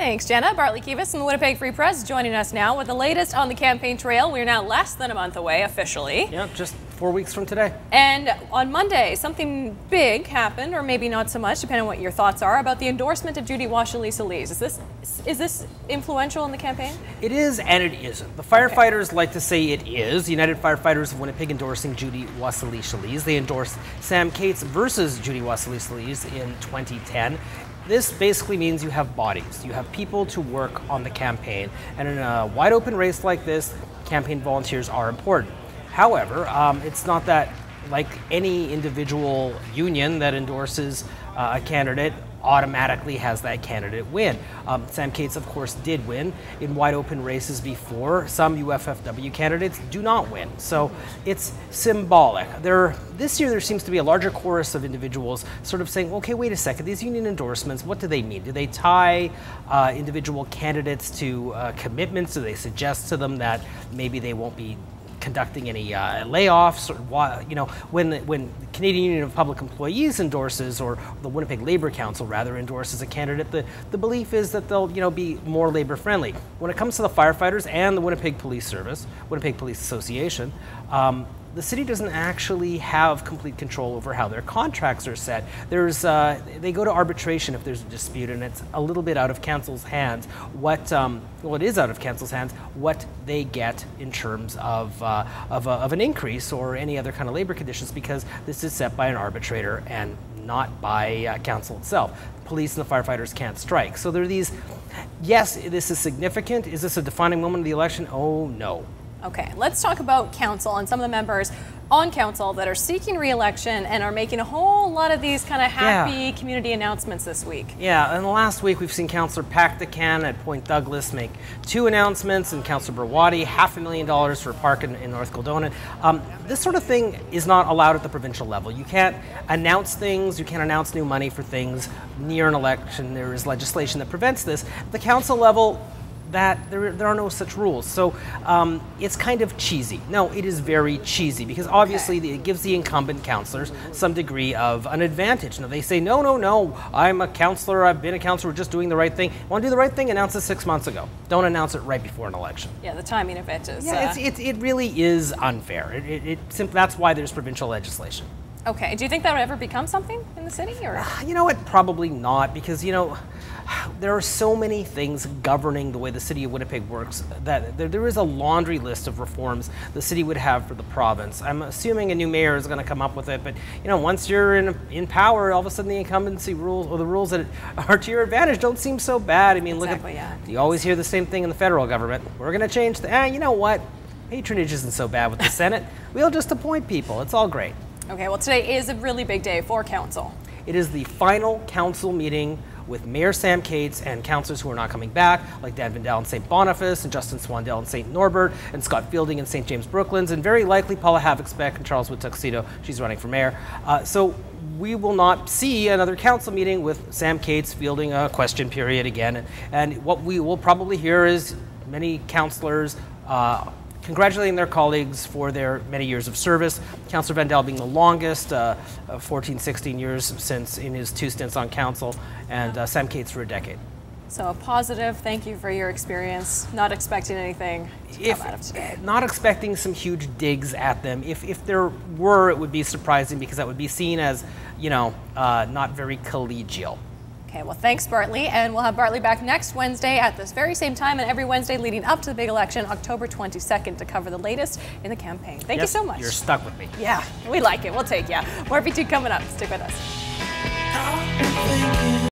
Thanks, Jenna. Bartley Kives from the Winnipeg Free Press joining us now with the latest on the campaign trail. We're now less than a month away officially. Yeah, just 4 weeks from today. And on Monday, something big happened, or maybe not so much, depending on what your thoughts are, about the endorsement of Judy Washley-Lees. Is this influential in the campaign? It is and it isn't. The firefighters like to say it is. United Firefighters of Winnipeg endorsing Judy Washley-Lees. They endorsed Sam Cates versus Judy Washley-Lees in 2010. This basically means you have bodies. You have people to work on the campaign. And in a wide open race like this, campaign volunteers are important. However, it's not that like any individual union that endorses a candidate automatically has that candidate win. Sam Cates, of course, did win in wide open races before. Some UFFW candidates do not win, so it's symbolic. This year there seems to be a larger chorus of individuals sort of saying, okay, wait a second, these union endorsements, what do they mean? Do they tie individual candidates to commitments? Do they suggest to them that maybe they won't be conducting any layoffs, or you know, when Canadian Union of Public Employees endorses, or the Winnipeg Labour Council rather endorses a candidate, the belief is that they'll be more labor friendly. When it comes to the firefighters and the Winnipeg Police Service, Winnipeg Police Association, the city doesn't actually have complete control over how their contracts are set. They go to arbitration if there's a dispute, and it's a little bit out of council's hands well, it is out of council's hands what they get in terms of an increase or any other kind of labor conditions, because this is set by an arbitrator and not by council itself. The police and the firefighters can't strike. So there are these, yes, this is significant. Is this a defining moment of the election? Oh, no. Okay, let's talk about council and some of the members on council that are seeking re-election and are making a whole lot of these kind of happy community announcements this week. Yeah, in the last week we've seen Councillor Pack the Can at Point Douglas make 2 announcements, and Councillor Burwadi $500,000 for a park in North Kildonan. This sort of thing is not allowed at the provincial level. You can't announce things, you can't announce new money for things near an election. There is legislation that prevents this. At the council level, there are no such rules. So it's kind of cheesy. No, it is very cheesy, because obviously it gives the incumbent councillors some degree of an advantage. Now they say, no, I'm a councillor, I've been a councillor, we're just doing the right thing. Want to do the right thing? Announce it 6 months ago. Don't announce it right before an election. Yeah, the timing of it is... Yeah, it really is unfair. That's why there's provincial legislation. Okay, do you think that would ever become something in the city? Or? You know what, probably not, because, there are so many things governing the way the city of Winnipeg works that there is a laundry list of reforms the city would have for the province. I'm assuming a new mayor is going to come up with it, but once you're in power, all of a sudden the incumbency rules, or the rules that are to your advantage, don't seem so bad. I mean, you always hear the same thing in the federal government. We're going to change you know what? Patronage isn't so bad with the Senate. We'll just appoint people. It's all great. Okay, well, today is a really big day for council. It is the final council meeting with Mayor Sam Cates and councillors who are not coming back, like Dan Vendel in St. Boniface, and Justin Swandell in St. Norbert, and Scott Fielding in St. James Brooklands, and very likely Paula Havixbeck and Charles Wood Tuxedo. She's running for mayor. So we will not see another council meeting with Sam Cates fielding a question period again. And what we will probably hear is many councillors congratulating their colleagues for their many years of service. Councillor Vendel being the longest, 14, 16 years since in his 2 stints on council, and Sam Cates for a decade. So a positive thank you for your experience, not expecting anything to come out of today. Not expecting some huge digs at them. If there were, it would be surprising, because that would be seen as, not very collegial. Okay, well, thanks, Bartley, and we'll have Bartley back next Wednesday at this very same time, and every Wednesday leading up to the big election, October 22nd, to cover the latest in the campaign. Thank you so much. You're stuck with me. Yeah, we like it. We'll take you. More B2 coming up. Stick with us.